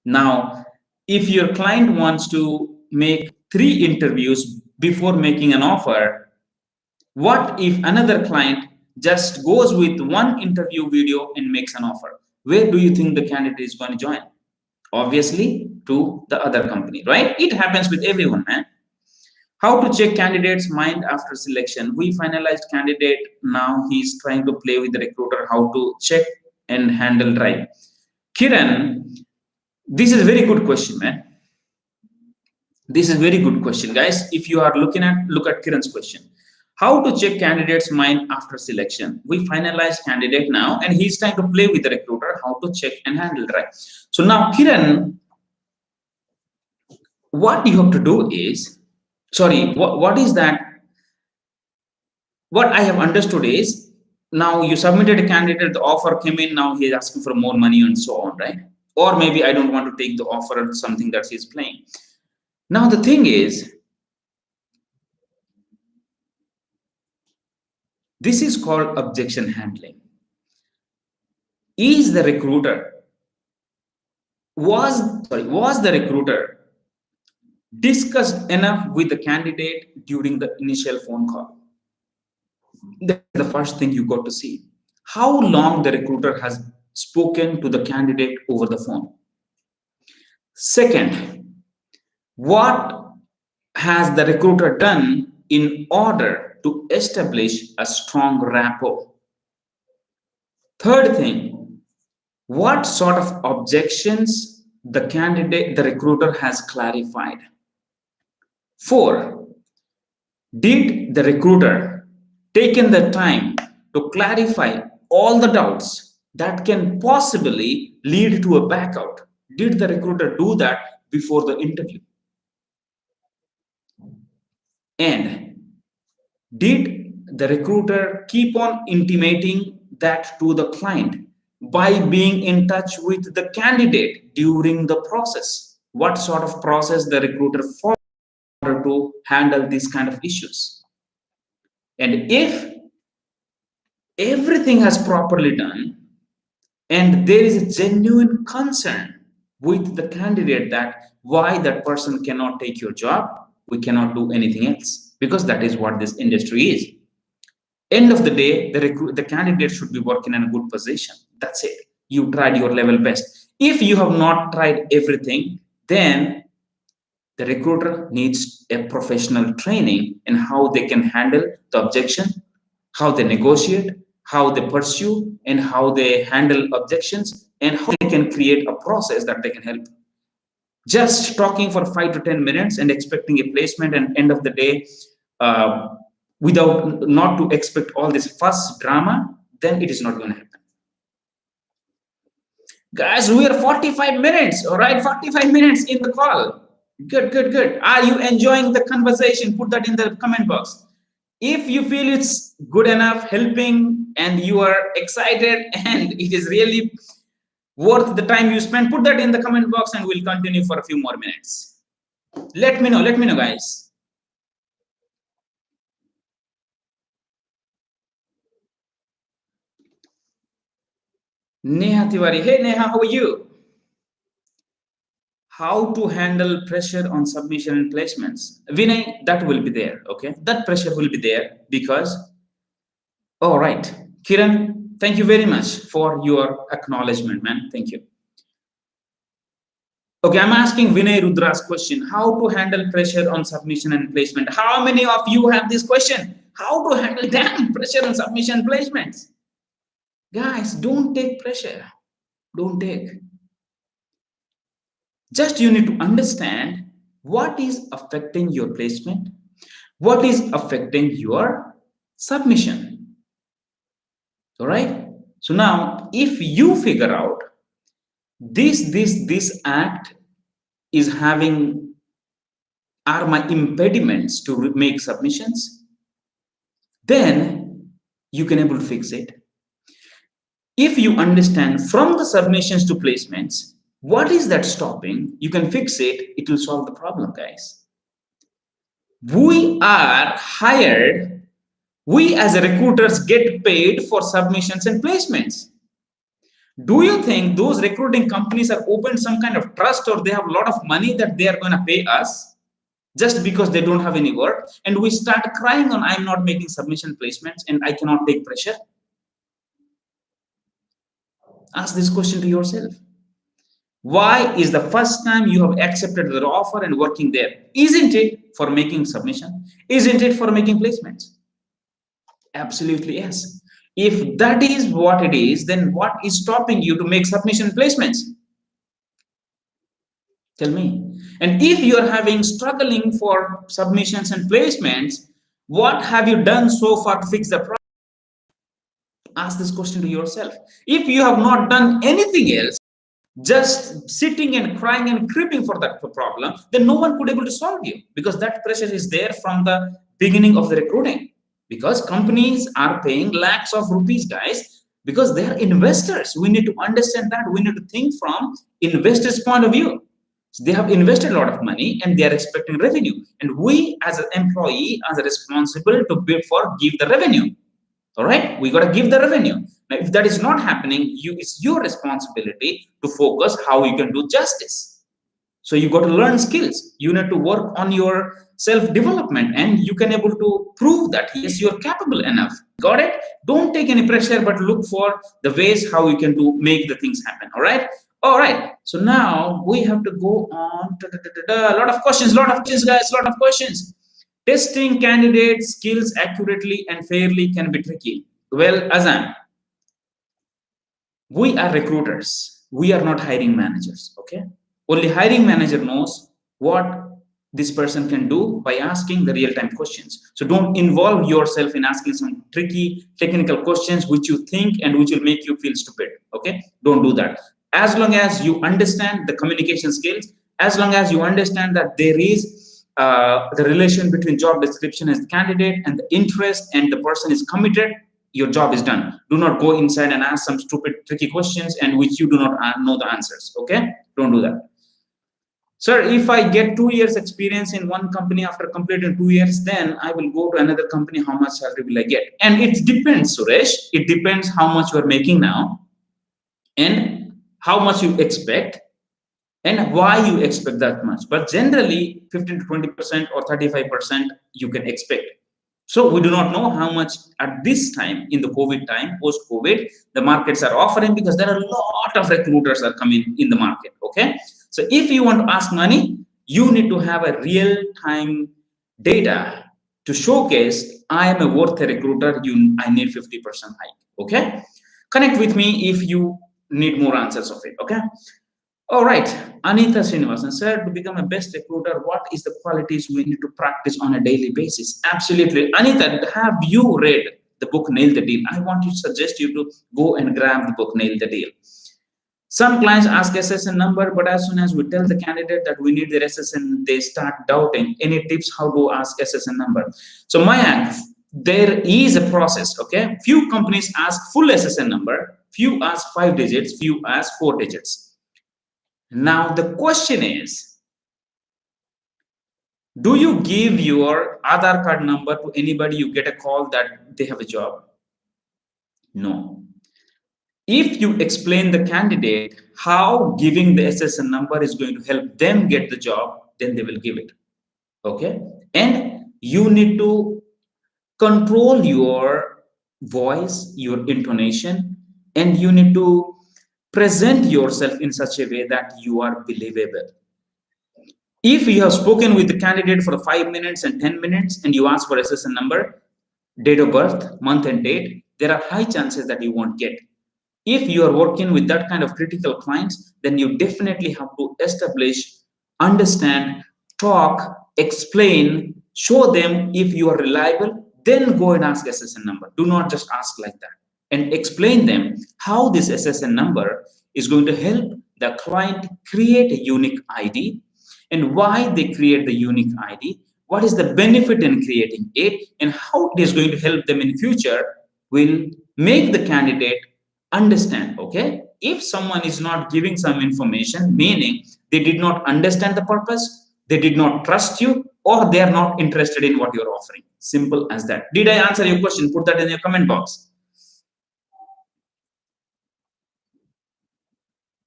Now, if your client wants to make 3 interviews before making an offer, what if another client just goes with 1 interview video and makes an offer? Where do you think the candidate is going to join? Obviously, to the other company, right? It happens with everyone, man. How to check candidate's mind after selection? We finalized candidate. Now he's trying to play with the recruiter how to check and handle drive. Kiran, this is a very good question, man. This is a very good question, guys. If you are look at Kiran's question. How to check candidate's mind after selection? We finalized candidate now, and he's trying to play with the recruiter how to check and handle drive. So now, Kiran, what you have to do is, sorry, what is that? What I have understood is, now you submitted a candidate, the offer came in, now he is asking for more money and so on, right? Or maybe I don't want to take the offer or something that he's playing. Now the thing is, this is called objection handling. Is the recruiter was the recruiter discussed enough with the candidate during the initial phone call? That's the first thing you got to see. How long the recruiter has spoken to the candidate over the phone. Second, what has the recruiter done in order to establish a strong rapport? Third thing, what sort of objections the recruiter has clarified? 4, did the recruiter taken the time to clarify all the doubts that can possibly lead to a backout? Did the recruiter do that before the interview? And did the recruiter keep on intimating that to the client by being in touch with the candidate during the process? What sort of process the recruiter followed in order to handle these kind of issues? And if everything has properly done and there is a genuine concern with the candidate that why that person cannot take your job, we cannot do anything else, because that is what this industry is. End of the day, the candidate should be working in a good position. That's it. You tried your level best. If you have not tried everything, then the recruiter needs a professional training in how they can handle the objection, how they negotiate, how they pursue, and how they handle objections, and how they can create a process that they can help. Just talking for 5 to 10 minutes and expecting a placement, and end of the day, uh, without not to expect all this fuss drama, then it is not going to happen. Guys, we are 45 minutes, all right? 45 minutes in the call. Good, good, good. Are you enjoying the conversation? Put that in the comment box. If you feel it's good enough, helping, and you are excited and it is really worth the time you spend, put that in the comment box and we'll continue for a few more minutes. Let me know, guys. Neha Tiwari. Hey, Neha, how are you? How to handle pressure on submission and placements. Vinay, that will be there, okay? That pressure will be there because, all right. Kiran, thank you very much for your acknowledgement, man. Thank you. Okay, I'm asking Vinay Rudra's question. How to handle pressure on submission and placement? How many of you have this question? How to handle damn pressure on submission placements? Guys, don't take pressure. Don't take. Just you need to understand what is affecting your placement, what is affecting your submission. All right. So now, if you figure out this act is having are my impediments to make submissions, then you can able to fix it. If you understand from the submissions to placements, what is that stopping, you can fix it, it will solve the problem, guys. We are hired, we as recruiters get paid for submissions and placements. Do you think those recruiting companies are open some kind of trust, or they have a lot of money that they are going to pay us just because they don't have any work, and we start crying on I'm not making submission placements and I cannot take pressure? Ask this question to yourself. Why is the first time you have accepted their offer and working there? Isn't it for making submission? Isn't it for making placements? Absolutely yes. If that is what it is, then what is stopping you to make submission placements? Tell me. And if you are having struggling for submissions and placements, what have you done so far to fix the problem? Ask this question to yourself. If you have not done anything else, just sitting and crying and creeping for that problem, then no one could able to solve you, because that pressure is there from the beginning of the recruiting. Because companies are paying lakhs of rupees, guys, because they are investors. We need to understand that. We need to think from investors' point of view. So they have invested a lot of money and they are expecting revenue. And we as an employee are responsible to bid for give the revenue. All right, we got to give the revenue. Now, if that is not happening, it's your responsibility to focus how you can do justice. So you got to learn skills. You need to work on your self-development, and you can able to prove that yes, you're capable enough. Got it? Don't take any pressure, but look for the ways how you can do make the things happen. All right. All right. So now we have to go on. A lot of questions, guys. A lot of questions. Testing candidate skills accurately and fairly can be tricky. Well, Azam, we are recruiters. We are not hiring managers. Okay. Only hiring manager knows what this person can do by asking the real-time questions. So don't involve yourself in asking some tricky technical questions which you think and which will make you feel stupid. Okay. Don't do that. As long as you understand the communication skills, as long as you understand that there is the relation between job description as the candidate and the interest and the person is committed, your job is done. Do not go inside and ask some stupid tricky questions and which you do not know the answers. Okay, don't do that. Sir, if I get 2 years experience in one company, after completing 2 years, then I will go to another company. How much salary will I get? And it depends, Suresh. It depends how much you are making now and how much you expect and why you expect that much. But generally, 15 to 20% or 35% you can expect. So we do not know how much at this time in the COVID time, post COVID, the markets are offering, because there are a lot of recruiters are coming in the market. Okay. So if you want to ask money, you need to have a real time data to showcase I am a worth a recruiter. I need 50% hike. Okay. Connect with me if you need more answers of it. Okay. All right, Anita Srinivasan, sir, to become a best recruiter, what is the qualities we need to practice on a daily basis? Absolutely. Anita, have you read the book Nail the Deal? I want to suggest you to go and grab the book Nail the Deal. Some clients ask SSN number, but as soon as we tell the candidate that we need their SSN, they start doubting. Any tips how to ask SSN number? So Mayank, there is a process, okay? Few companies ask full SSN number, few ask 5 digits, few ask 4 digits. Now the question is, do you give your Aadhaar card number to anybody you get a call that they have a job? No. If you explain the candidate how giving the SSN number is going to help them get the job, then they will give it. Okay? And you need to control your voice, your intonation, and you need to present yourself in such a way that you are believable. If you have spoken with the candidate for 5 minutes and 10 minutes and you ask for SSN number, date of birth, month and date, there are high chances that you won't get. If you are working with that kind of critical clients, then you definitely have to establish, understand, talk, explain, show them if you are reliable, then go and ask SSN number. Do not just ask like that. And explain them how this SSN number is going to help the client create a unique ID and why they create the unique ID, what is the benefit in creating it, and how it is going to help them in future will make the candidate understand. Okay, if someone is not giving some information, meaning they did not understand the purpose, they did not trust you, or they are not interested in what you're offering. Simple as that. Did I answer your question? Put that in your comment box.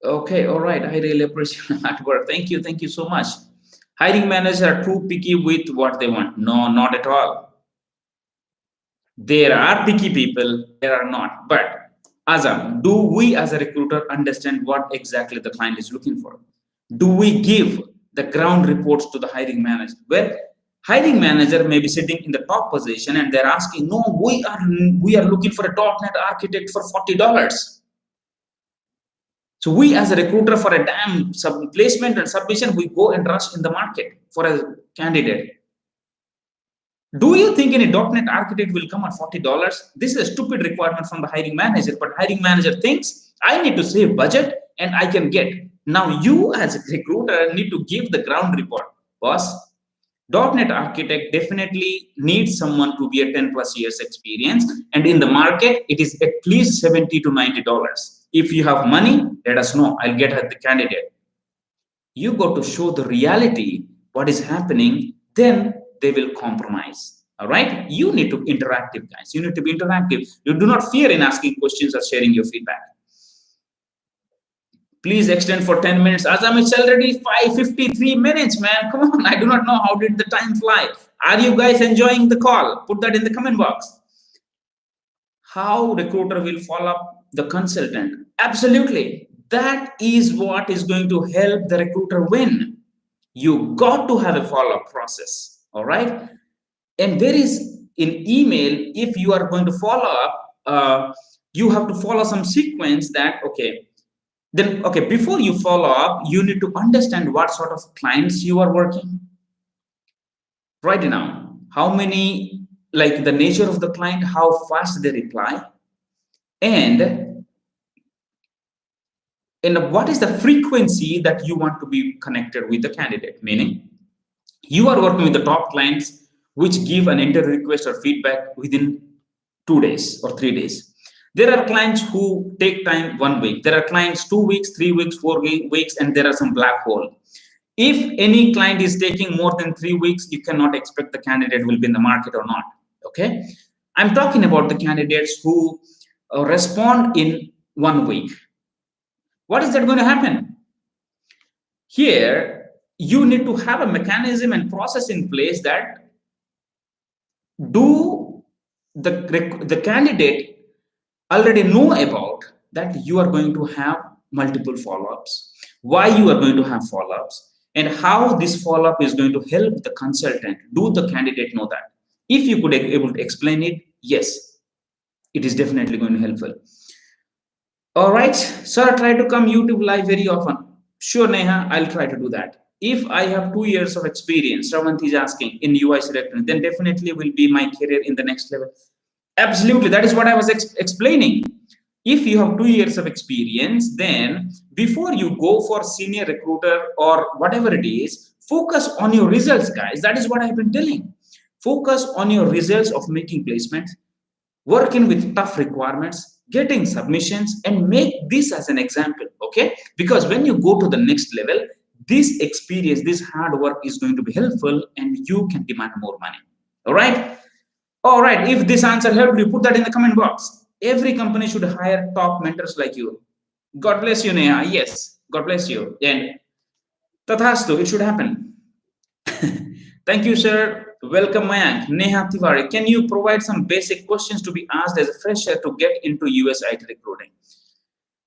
Okay, all right. I really appreciate that work. Thank you so much. Hiring managers are too picky with what they want. No, not at all. There are picky people, there are not. But Azam, do we as a recruiter understand what exactly the client is looking for? Do we give the ground reports to the hiring manager? Well, hiring manager may be sitting in the top position and they're asking, no, we are looking for a .NET architect for $40. So we as a recruiter for a damn placement and submission, we go and rush in the market for a candidate. Do you think any .NET architect will come at $40? This is a stupid requirement from the hiring manager, but hiring manager thinks I need to save budget and I can get. Now you as a recruiter need to give the ground report. Boss, .NET architect definitely needs someone to be a 10 plus years experience, and in the market it is at least $70 to $90. If you have money, let us know. I'll get the candidate. You got to show the reality, what is happening, then they will compromise. All right, you need to interactive, guys. You need to be interactive. You do not fear in asking questions or sharing your feedback. Please extend for 10 minutes. Azam, it's already 5:53 minutes, man. Come on, I do not know how did the time fly. Are you guys enjoying the call? Put that in the comment box. How recruiter will follow up the consultant? Absolutely. That is what is going to help the recruiter win. You got to have a follow-up process. All right. And there is in email, if you are going to follow up, you have to follow some sequence that, okay, then, okay, before you follow up, you need to understand what sort of clients you are working right now, how many, like the nature of the client, how fast they reply, and And what is the frequency that you want to be connected with the candidate? Meaning, you are working with the top clients which give an interview request or feedback within 2 days or 3 days. There are clients who take time 1 week. There are clients 2 weeks, 3 weeks, 4 weeks, and there are some black hole. If any client is taking more than 3 weeks, you cannot expect the candidate will be in the market or not. Okay, I'm talking about the candidates who respond in 1 week. What is that going to happen? Here, you need to have a mechanism and process in place that do the candidate already know about that you are going to have multiple follow-ups, why you are going to have follow-ups, and how this follow-up is going to help the consultant. Do the candidate know that? If you could be able to explain it, yes, it is definitely going to helpful. All right, sir, try to come YouTube live very often. Sure, Neha, I'll try to do that. If I have 2 years of experience, Ravanth is asking, in UI selecting, then definitely will be my career in the next level. Absolutely, that is what I was explaining. If you have 2 years of experience, then before you go for senior recruiter or whatever it is, focus on your results, guys. That is what I've been telling. Focus on your results of making placements, working with tough requirements, getting submissions, and make this as an example. Okay, because when you go to the next level, this experience, this hard work is going to be helpful, and you can demand more money. All right. All right, if this answer helped you, put that in the comment box. Every company should hire top mentors like you. God bless you, Neha. Yes, God bless you. And Tathastu, it should happen. Thank you, sir. Welcome, Mayank. Neha Tiwari, can you provide some basic questions to be asked as a fresher to get into US IT recruiting?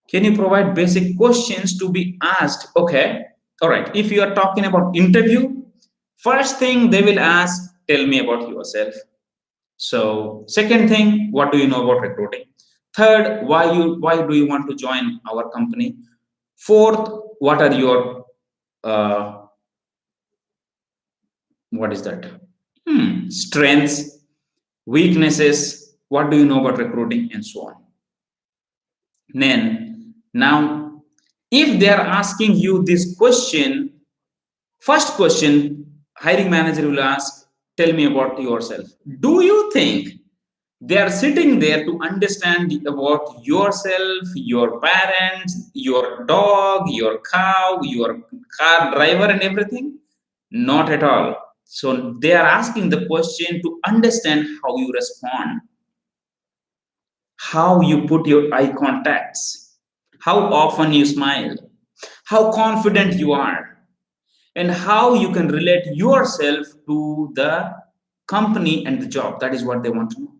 Can you provide basic questions to be asked? Okay. All right. If you are talking about interview, first thing they will ask, tell me about yourself. So second thing, what do you know about recruiting? Third, why do you want to join our company? Fourth, what are your what is that? Strengths, weaknesses, what do you know about recruiting, and so on. Then now, if they are asking you this question, first question, hiring manager will ask, tell me about yourself. Do you think they are sitting there to understand about yourself, your parents, your dog, your cow, your car driver, and everything? Not at all. So they are asking the question to understand how you respond, how you put your eye contacts, how often you smile, how confident you are, and how you can relate yourself to the company and the job. That is what they want to know.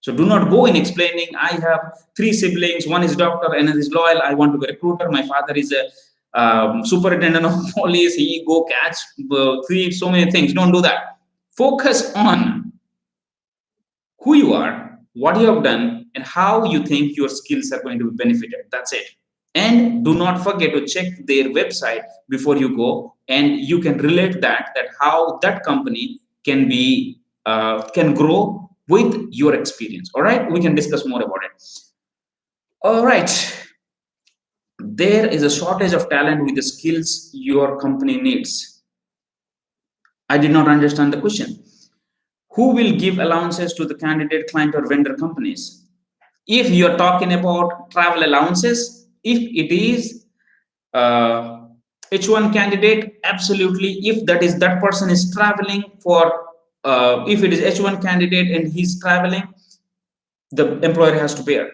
So do not go in explaining, I have 3 siblings, one is doctor, another is lawyer, I want to be a recruiter, my father is a superintendent of police, he go catch so many things. Don't do that. Focus on who you are, what you have done, and how you think your skills are going to be benefited. That's it. And do not forget to check their website before you go, and you can relate that how that company can grow with your experience. All right, we can discuss more about it. All right, there is a shortage of talent with the skills your company needs. I did not understand the question. Who will give allowances to the candidate, client, or vendor companies? If you're talking about travel allowances, if it is H1 candidate, absolutely. If that person is traveling for, if it is H1 candidate and he's traveling, the employer has to bear.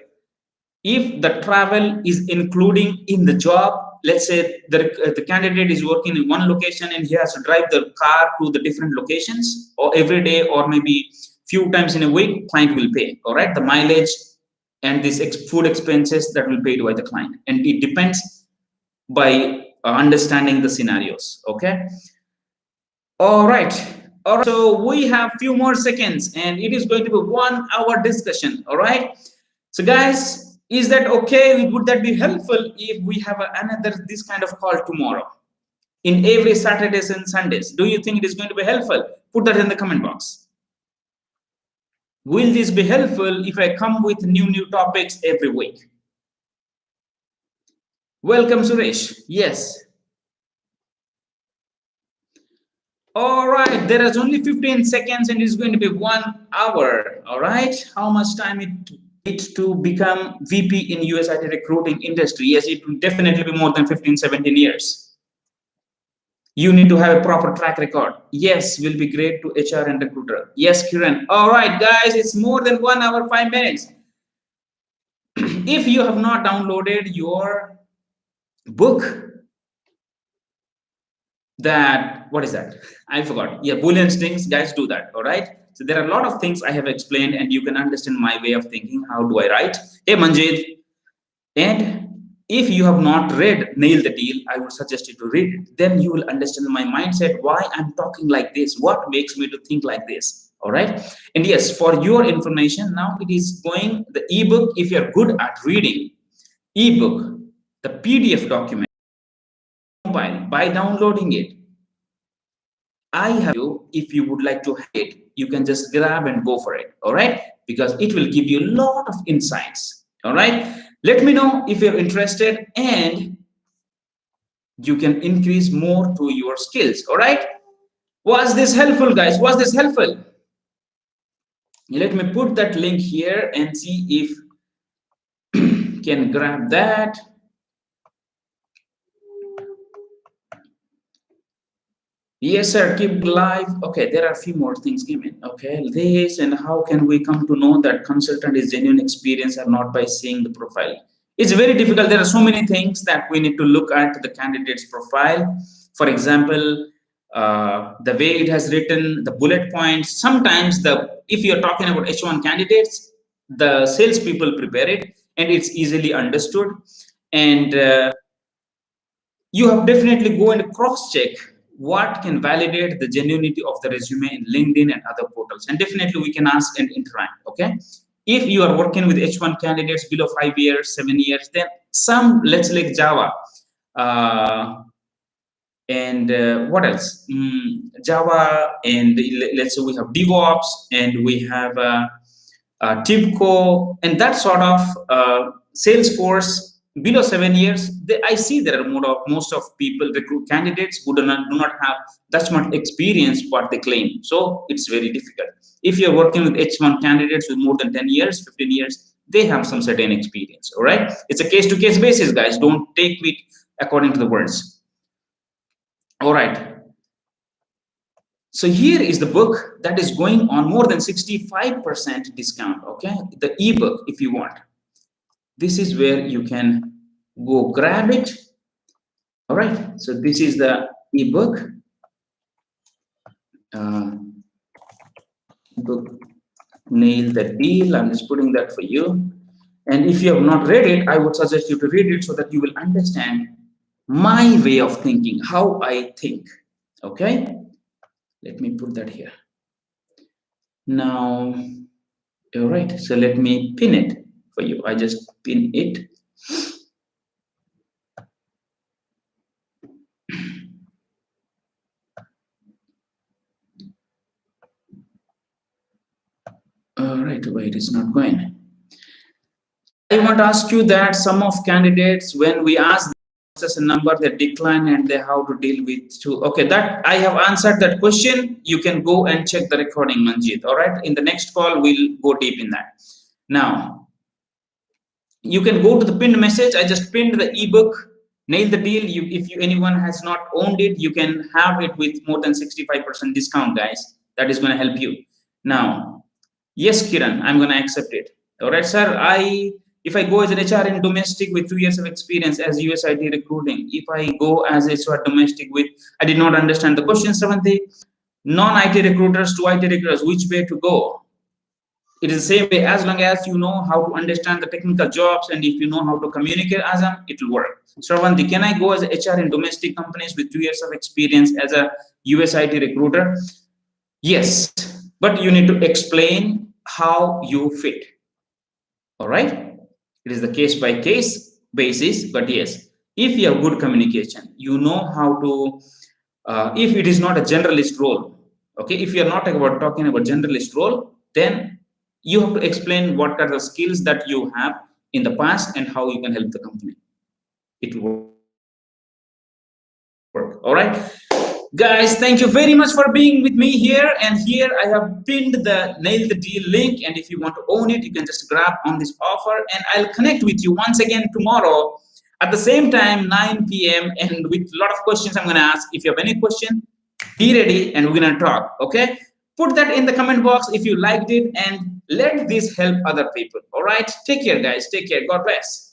If the travel is including in the job, let's say the candidate is working in one location and he has to drive the car to the different locations or every day or maybe few times in a week, client will pay. All right, the mileage and this food expenses that will pay by the client, and it depends by understanding the scenarios. Okay. All right. All right. So we have few more seconds, and it is going to be 1 hour discussion. All right. So guys, is that okay? Would that be helpful if we have another this kind of call tomorrow, in every Saturdays and Sundays? Do you think it is going to be helpful? Put that in the comment box. Will this be helpful if I come with new topics every week? Welcome, Suresh. Yes. All right. There is only 15 seconds and it's going to be 1 hour. All right. How much time it to become VP in US IT recruiting industry? Yes, it will definitely be more than 15, 17 years. You need to have a proper track record. Yes, will be great to HR and recruiter. Yes, Kiran. All right, guys, it's more than 1 hour, 5 minutes. If you have not downloaded your book, that what is that? I forgot. Yeah, Boolean strings, guys, do that. All right. So there are a lot of things I have explained, and you can understand my way of thinking. How do I write? Hey, Manjit. And if you have not read Nail the Deal, I would suggest you to read it. Then you will understand my mindset, why I'm talking like this, what makes me to think like this. All right. And yes, for your information, now it is going the ebook. If you're good at reading ebook, the PDF document mobile by downloading it. I have you, if you would like to have it, you can just grab and go for it. All right. Because it will give you a lot of insights. All right. Let me know if you're interested and you can increase more to your skills. All right. Was this helpful, guys? Was this helpful? Let me put that link here and see if can grab that. Yes, sir. Keep live. Okay, there are a few more things given. Okay, this and how can we come to know that consultant is genuine experience or not by seeing the profile? It's very difficult. There are so many things that we need to look at the candidate's profile. For example, the way it has written, the bullet points. Sometimes if you're talking about H1 candidates, the salespeople prepare it and it's easily understood. And you have definitely go and cross check what can validate the genuinity of the resume in LinkedIn and other portals. And definitely we can ask and interact. Okay. If you are working with H1 candidates below 5 years, 7 years, then some, let's like Java. And what else? Java, and let's say we have DevOps, and we have TIBCO, and that sort of Salesforce below 7 years. I see there are most of people recruit candidates who do not have that much experience what they claim. So it's very difficult. If you're working with H1 candidates with more than 10 years, 15 years, they have some certain experience. All right. It's a case to case basis, guys. Don't take it according to the words. All right. So here is the book that is going on more than 65% discount. Okay, the ebook if you want. This is where you can go grab it. All right. So this is the ebook. Book Nail the Deal. I'm just putting that for you. And if you have not read it, I would suggest you to read it so that you will understand my way of thinking, how I think. Okay. Let me put that here. Now, all right. So let me pin it for you. I just pin it. All right. Wait, it's not going. I want to ask you that some of candidates, when we ask us a number, they decline and they how to deal with too. Okay, that I have answered that question. You can go and check the recording, Manjit. All right. In the next call, we'll go deep in that. Now, you can go to the pinned message. I just pinned the ebook. Nail the Deal. If anyone has not owned it, you can have it with more than 65% discount, guys. That is going to help you. Now, yes, Kiran, I'm going to accept it. All right, sir. If I go as an HR in domestic with 2 years of experience as US IT recruiting, if I go as HR domestic with, I did not understand the question, Seventy. Non-IT recruiters to IT recruiters, which way to go? It is the same way, as long as you know how to understand the technical jobs and if you know how to communicate as them, it will work. Shravanti, can I go as a HR in domestic companies with 2 years of experience as a US IT recruiter? Yes, but you need to explain how you fit. All right. It is the case by case basis, but yes, if you have good communication, you know how to, if it is not a generalist role, okay, if you're not talking about generalist role, then you have to explain what are the skills that you have in the past and how you can help the company. it will work. All right, guys, thank you very much for being with me here. And here I have pinned the nail the deal link, and if you want to own it, you can just grab on this offer, and I'll connect with you once again tomorrow at the same time 9 p.m. and with a lot of questions I'm going to ask. If you have any question, be ready and we're going to talk. Okay, put that in the comment box if you liked it, and let this help other people. All right, take care, guys. Take care. God bless.